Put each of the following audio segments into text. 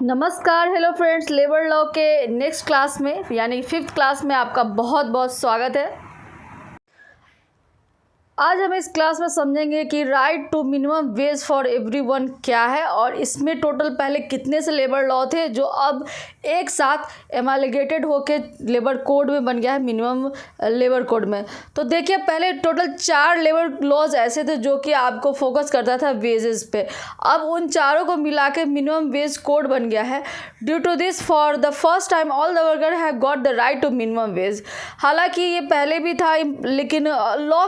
नमस्कार, hello friends. Labour law के next class में यानी 5th क्लास में आपका बहुत बहुत स्वागत है। आज हम इस क्लास में समझेंगे कि right to minimum wage for everyone क्या है और इसमें टोटल पहले कितने से लेबर लॉ थे जो अब एक साथ एमालिगेटेड होके लेबर कोड में बन गया है, मिनिमम लेबर कोड में। तो देखिए, पहले टोटल 4 लेबर लॉज ऐसे थे जो कि आपको फोकस करता था वेजेस पे। अब उन चारों को मिला के मिनिमम वेज कोड बन गया है। Due to this for the first time all the worker have got the right to minimum wage. हालांकि ये पहले भी था, लेकिन लॉ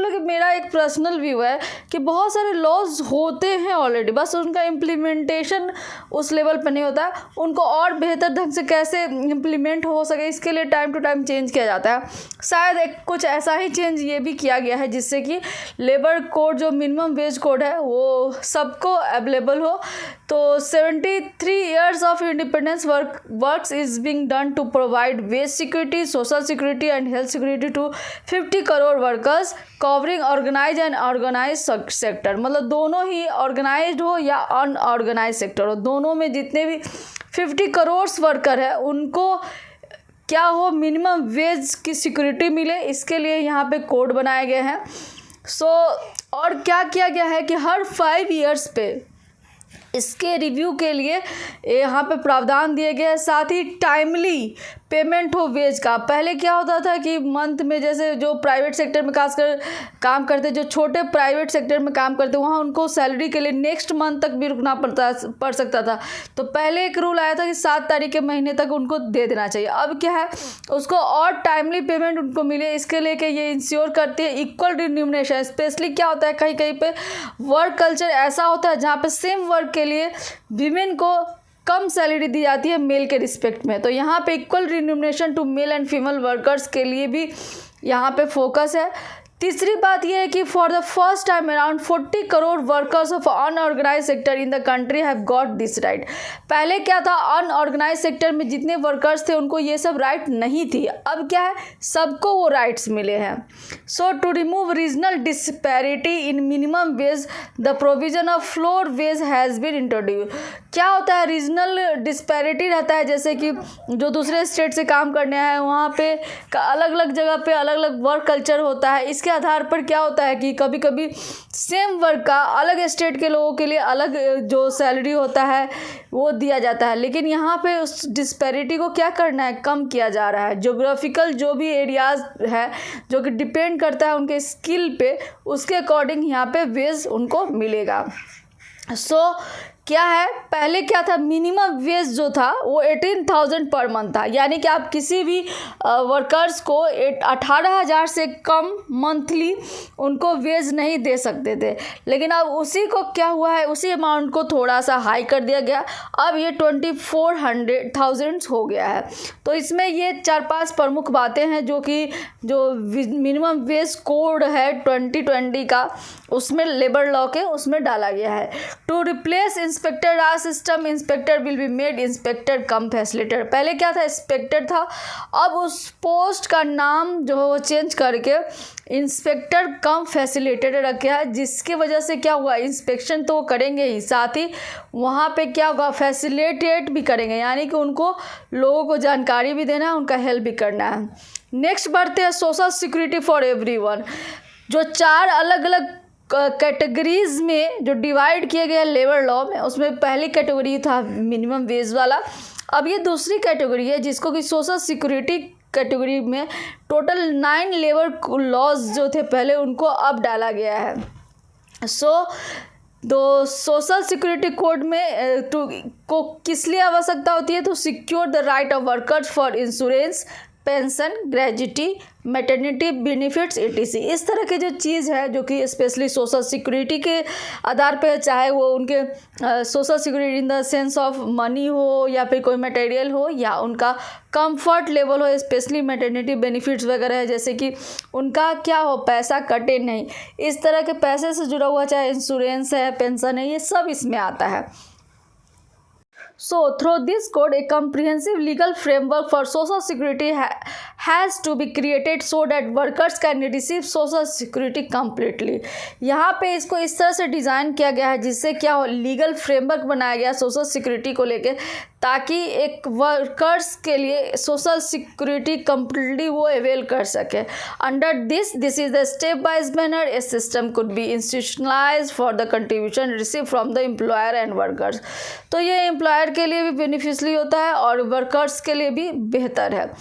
मेरा एक पर्सनल व्यू है कि बहुत सारे लॉज होते हैं ऑलरेडी, बस उनका इम्प्लीमेंटेशन उस लेवल पर नहीं होता है। उनको और बेहतर ढंग से कैसे इम्प्लीमेंट हो सके, इसके लिए टाइम टू टाइम चेंज किया जाता है। शायद कुछ ऐसा ही चेंज ये भी किया गया है जिससे कि लेबर कोड जो मिनिमम वेज कोड है वो सबको अवेलेबल हो। तो 73 years of independence works is being done to provide wage security, social security and health security to 50 crore workers covering organized and organized sector। मतलब दोनों ही ऑर्गेनाइज्ड हो या अनऑर्गेनाइज सेक्टर हो, दोनों में जितने भी 50 करोड़ वर्कर है उनको क्या हो, मिनिमम वेज की सिक्योरिटी मिले। इसके लिए यहाँ पे कोड बनाए गए हैं। और क्या किया गया है कि हर 5 years पे इसके रिव्यू के लिए यहाँ पे प्रावधान दिए गए हैं। साथ ही टाइमली पेमेंट हो वेज का। पहले क्या होता था कि मंथ में, जैसे जो प्राइवेट सेक्टर में खासकर काम करते, जो छोटे प्राइवेट सेक्टर में काम करते, वहाँ उनको सैलरी के लिए नेक्स्ट मंथ तक भी रुकना पड़ सकता था। तो पहले एक रूल आया था कि 7 तारीख के महीने तक उनको दे देना चाहिए। अब क्या है, उसको और टाइमली पेमेंट उनको मिले, इसके लिए कि ये इंश्योर करती है इक्वल रिन्यूमरेशन। स्पेशली क्या होता है, कहीं कहीं पे वर्क कल्चर ऐसा होता है जहाँ पे सेम वर्क के लिए विमेन को कम सैलरी दी जाती है मेल के रिस्पेक्ट में। तो यहाँ पे equal remuneration to male and female workers के लिए भी यहाँ पे फोकस है। तीसरी बात यह है कि for the first time around 40 crore workers of unorganise sector in the country have got this right. पहले क्या था, अनऑर्गेनाइज सेक्टर में जितने वर्कर्स थे उनको ये सब राइट नहीं थी। अब क्या है, सबको वो राइट्स मिले हैं। So to remove regional disparity in minimum wage the provision of floor wage has been introduce. क्या होता है, रीजनल डिस्पैरिटी रहता है, जैसे कि जो दूसरे स्टेट से काम करने आए हैं वहाँ पे अलग अलग जगह पे अलग अलग वर्क कल्चर होता है। इसके आधार पर क्या होता है कि कभी कभी सेम वर्क का अलग स्टेट के लोगों के लिए अलग जो सैलरी होता है वो दिया जाता है। लेकिन यहाँ पे उस डिस्पैरिटी को क्या करना है, कम किया जा रहा है। ज्योग्राफिकल जो भी एरियाज है जो कि डिपेंड करता है उनके स्किल पे, उसके अकॉर्डिंग यहाँ पे वेज उनको मिलेगा। क्या है, पहले क्या था, मिनिमम वेज जो था वो 18,000 पर मंथ था। यानी कि आप किसी भी वर्कर्स को 18,000 से कम मंथली उनको वेज नहीं दे सकते थे। लेकिन अब उसी को क्या हुआ है, उसी अमाउंट को थोड़ा सा हाई कर दिया गया। अब ये 24,000 हो गया है। तो इसमें ये 4-5 प्रमुख बातें हैं जो मिनिमम वेज कोड है 2020 का, उसमें लेबर लॉ के उसमें डाला गया है। To replace inspector raj system, inspector will be made inspector cum facilitator. पहले क्या था, इंस्पेक्टर था, अब उस पोस्ट का नाम जो है वो चेंज करके इंस्पेक्टर कम फैसिलिटेटर रखा है। जिसकी वजह से क्या हुआ, इंस्पेक्शन तो वो करेंगे ही, साथ ही वहाँ पे क्या होगा, फैसिलिटेट भी करेंगे, यानी कि उनको लोगों को जानकारी भी देना है, उनका हेल्प भी करना है। नेक्स्ट बढ़ते हैं सोशल सिक्योरिटी फॉर एवरीवन। जो 4 अलग अलग कैटेगरीज में जो डिवाइड किए गए लेबर लॉ में, उसमें पहली कैटेगरी था मिनिमम वेज वाला। अब ये दूसरी कैटेगरी है जिसको कि सोशल सिक्योरिटी कैटेगरी में टोटल 9 लेबर लॉज जो थे पहले, उनको अब डाला गया है। दो सोशल सिक्योरिटी कोड में को किस लिए आवश्यकता होती है, तो secure the right of workers for insurance, pension, gratuity, maternity benefits etc। इस तरह के जो चीज़ है जो कि स्पेशली सोशल सिक्योरिटी के आधार पे, चाहे वो उनके social security in the sense of money हो या फिर कोई मटेरियल हो या उनका कंफर्ट लेवल हो, स्पेशली मैटरनिटी बेनिफिट्स वगैरह है, जैसे कि उनका क्या हो, पैसा कटे नहीं, इस तरह के पैसे से जुड़ा हुआ, चाहे इंश्योरेंस है, पेंशन है, ये सब इसमें आता है। So, through this code, a comprehensive legal framework for social security has to be created so that workers can receive social security completely. यहाँ पे इसको इस तरह से डिज़ाइन किया गया है जिससे क्या हो, लीगल फ्रेमवर्क बनाया गया सोशल सिक्योरिटी को लेके, ताकि एक वर्कर्स के लिए सोशल सिक्योरिटी कम्प्लीटली वो अवेल कर सके। Under this is the step wise manner a system could be institutionalise for the contribution receive from the employer and workers. तो ये एम्प्लॉयर के लिए भी बेनिफिशियली होता है और वर्कर्स के लिए भी बेहतर है।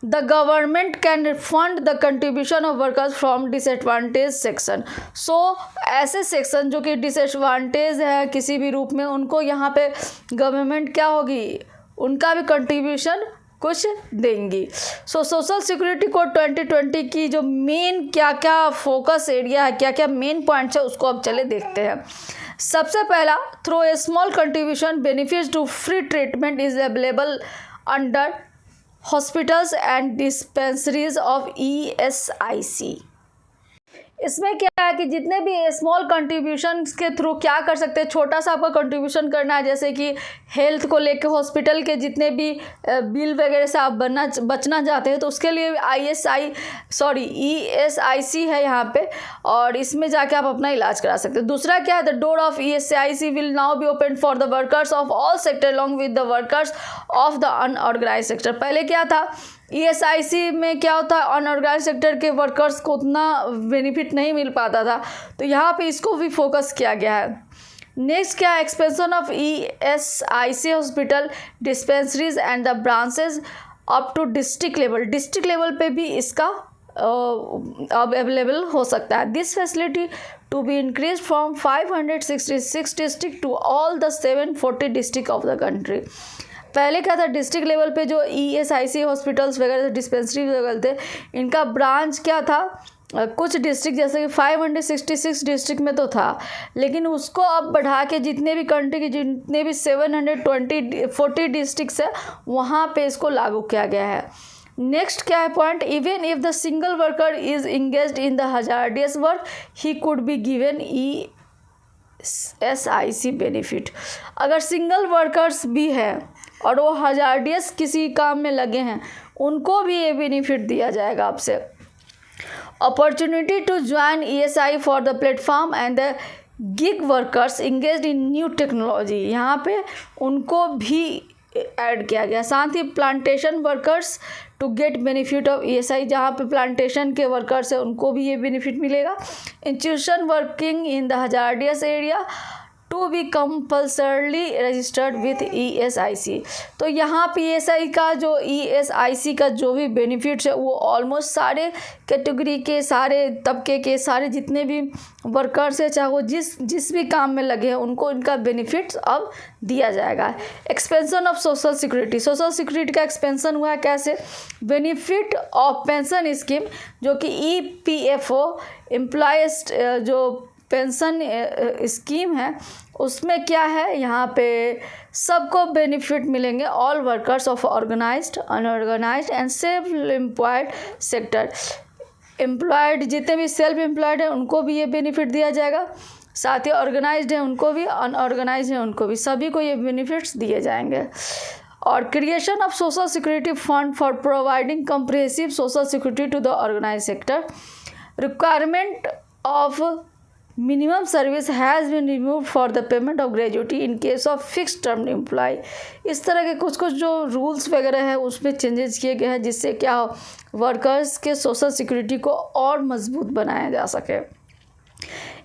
The government can fund the contribution of workers from disadvantage section. So ऐसे सेक्शन जो कि डिसएडवांटेज है किसी भी रूप में, उनको यहाँ पे गवर्नमेंट क्या होगी, उनका भी कंट्रीब्यूशन कुछ देंगी। सो सोशल सिक्योरिटी कोड 2020 की जो मेन क्या क्या फोकस एरिया है, क्या क्या मेन पॉइंट्स है, उसको अब चले देखते हैं। सबसे पहला, through a small contribution benefits to free treatment is available under hospitals and dispensaries of ESIC। इसमें क्या है कि जितने भी स्मॉल कंट्रीब्यूशन के थ्रू क्या कर सकते हैं, छोटा सा आपका कंट्रीब्यूशन करना है, जैसे कि हेल्थ को लेके हॉस्पिटल के जितने भी बिल वगैरह से आप बचना चाहते हैं, तो उसके लिए ESIC है यहाँ पे, और इसमें जाके आप अपना इलाज करा सकते हैं। दूसरा क्या है, the door of ESIC will now be open for the workers of all sector along with the workers of the unorganise sector. पहले क्या था, ESIC में क्या होता है, अनऑर्गेनाइज सेक्टर के वर्कर्स को उतना बेनिफिट नहीं मिल पाता था, तो यहाँ पे इसको भी फोकस किया गया है। नेक्स्ट क्या है, expansion of ESIC hospital dispensaries and the branches up to district level. District level पे भी इसका अब अवेलेबल हो सकता है। This facility to be increase from 566 district to all the 740 district of the country. पहले क्या था, डिस्ट्रिक्ट लेवल पे जो ESIC हॉस्पिटल्स वगैरह डिस्पेंसरी वगैरह थे, इनका ब्रांच क्या था, कुछ डिस्ट्रिक्ट जैसे कि 566 डिस्ट्रिक्ट में तो था, लेकिन उसको अब बढ़ा के जितने भी कंट्री के जितने भी 740 डिस्ट्रिक्ट्स है, वहाँ पे इसको लागू किया गया है। नेक्स्ट क्या है point, even if the single worker is engaged in the hazardous work he could be given ESIC benefit. अगर सिंगल वर्कर्स भी हैं और वो हजार्डियस किसी काम में लगे हैं, उनको भी ये बेनिफिट दिया जाएगा आपसे। Opportunity to join ESI for the platform and the gig workers engaged in new technology, यहाँ पे उनको भी ऐड किया गया। साथ ही plantation workers to get benefit of ESI, जहाँ पे प्लांटेशन के वर्कर्स हैं उनको भी ये बेनिफिट मिलेगा। Institution working in the hazardous area to be compulsorily registered with ESIC। तो यहाँ पे ESIC का जो भी बेनिफिट्स है वो ऑलमोस्ट सारे कैटेगरी के, सारे तबके के, सारे जितने भी वर्कर्स हैं, चाहे वो जिस भी काम में लगे हैं, उनको इनका बेनिफिट्स अब दिया जाएगा। Expansion of social security, social security का एक्सपेंशन हुआ है कैसे, बेनिफिट ऑफ पेंशन स्कीम, जो कि EPFO एम्प्लॉयज जो पेंशन स्कीम है, उसमें क्या है, यहाँ पे सबको बेनिफिट मिलेंगे, all workers of organised, unorganised and self employed sector. Employed जितने भी सेल्फ एम्प्लॉयड हैं उनको भी ये बेनिफिट दिया जाएगा, साथ ही ऑर्गेनाइज्ड है उनको भी, अनऑर्गेनाइज्ड है उनको भी, सभी को ये बेनिफिट्स दिए जाएंगे। और creation of social security fund for providing comprehensive social security to the organised sector. Requirement of minimum service has been remove for the payment of gratuity in case of fix term employ. इस तरह के कुछ जो rules वगैरह है उसमें changes किए गए हैं, जिससे क्या वर्कर्स के सोशल सिक्योरिटी को और मजबूत बनाया जा सके।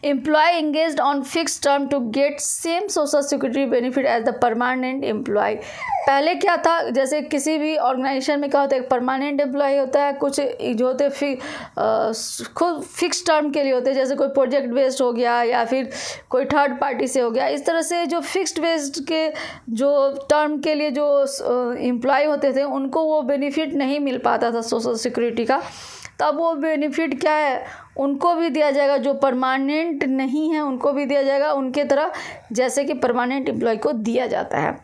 Employ engaged on fix term to get same social security benefit as the permanent employ. पहले क्या था, जैसे किसी भी ऑर्गेनाइजेशन में क्या होता है, एक परमानेंट एम्प्लॉय होता है, कुछ जो होते खुद फिक्स टर्म के लिए होते हैं, जैसे कोई प्रोजेक्ट बेस्ड हो गया या फिर कोई थर्ड पार्टी से हो गया। इस तरह से जो फिक्स्ड बेस्ड के जो टर्म के लिए जो एम्प्लॉय होते थे, उनको वो बेनिफिट नहीं मिल पाता था सोशल सिक्योरिटी का। तब वो बेनिफिट क्या है, उनको भी दिया जाएगा, जो परमानेंट नहीं है उनको भी दिया जाएगा, उनके तरह जैसे कि परमानेंट एम्प्लॉय को दिया जाता है।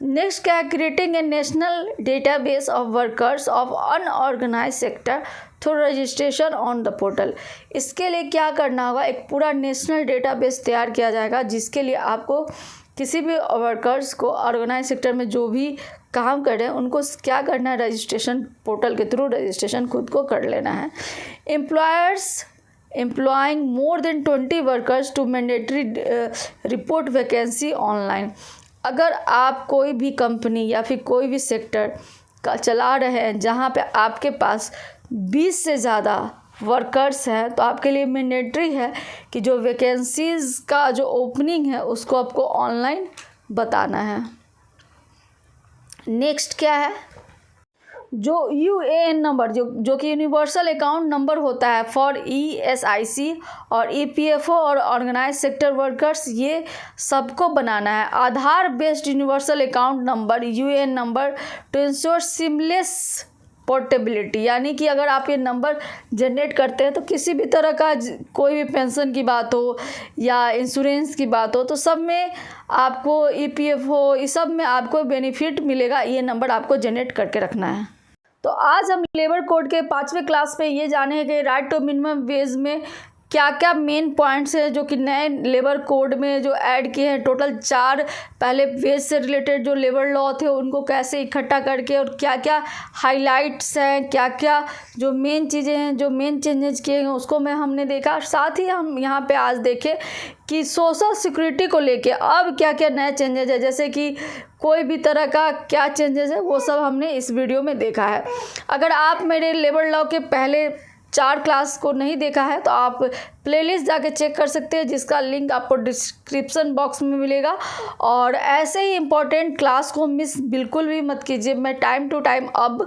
नेक्स्ट क्या है, creating a national database of workers of unorganise sector through registration on the portal. इसके लिए क्या करना होगा, एक पूरा नेशनल डेटाबेस तैयार किया जाएगा, जिसके लिए आपको किसी भी वर्कर्स को ऑर्गेनाइज सेक्टर में जो भी काम कर रहे हैं उनको क्या करना है, रजिस्ट्रेशन पोर्टल के थ्रू रजिस्ट्रेशन खुद को कर लेना है। Employers employing more than 20 workers to mandatory report vacancy online. अगर आप कोई भी कंपनी या फिर कोई भी सेक्टर का चला रहे हैं जहाँ पे आपके पास 20 से ज़्यादा वर्कर्स हैं, तो आपके लिए मैंडेटरी है कि जो वैकेंसीज़ का जो ओपनिंग है उसको आपको ऑनलाइन बताना है। नेक्स्ट क्या है, जो यूएएन नंबर जो कि यूनिवर्सल अकाउंट नंबर होता है फॉर ईएसआईसी और ईपीएफओ और ऑर्गेनाइज सेक्टर वर्कर्स, ये सबको बनाना है। Aadhaar based universal account number UAN number to ensure seamless portability, यानी कि अगर आप ये नंबर जनरेट करते हैं तो किसी भी तरह का कोई भी पेंशन की बात हो या इंश्योरेंस की बात हो तो सब में आपको ईपीएफओ इस सब में आपको बेनिफिट मिलेगा। ये नंबर आपको जनरेट करके रखना है। तो आज हम लेबर कोड के 5वें क्लास में ये जाने कि राइट टू मिनिमम वेज में क्या क्या मेन पॉइंट्स हैं जो कि नए लेबर कोड में जो ऐड किए हैं। टोटल 4 पहले वेज से रिलेटेड जो लेबर लॉ थे उनको कैसे इकट्ठा करके और क्या क्या हाइलाइट्स हैं, क्या क्या जो मेन चीज़ें हैं, जो मेन चेंजेस किए हैं उसको हमने देखा। साथ ही हम यहाँ पे आज देखें कि सोशल सिक्योरिटी को लेके अब क्या क्या नए चेंजेस है, जैसे कि कोई भी तरह का क्या चेंजेस है वो सब हमने इस वीडियो में देखा है। अगर आप मेरे लेबर लॉ के पहले 4 क्लास को नहीं देखा है तो आप प्लेलिस्ट जाके चेक कर सकते हैं, जिसका लिंक आपको डिस्क्रिप्शन बॉक्स में मिलेगा। और ऐसे ही इम्पोर्टेंट क्लास को मिस बिल्कुल भी मत कीजिए। मैं टाइम टू टाइम अब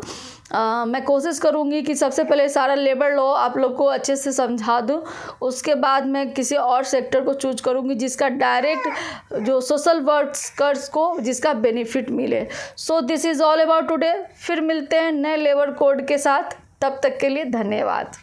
मैं कोशिश करूँगी कि सबसे पहले सारा लेबर लॉ आप लोग को अच्छे से समझा दूँ, उसके बाद मैं किसी और सेक्टर को चूज करूँगी जिसका डायरेक्ट जो सोशल वर्कर्स को जिसका बेनिफिट मिले। So this is all about today. फिर मिलते हैं नए लेबर कोड के साथ, तब तक के लिए धन्यवाद।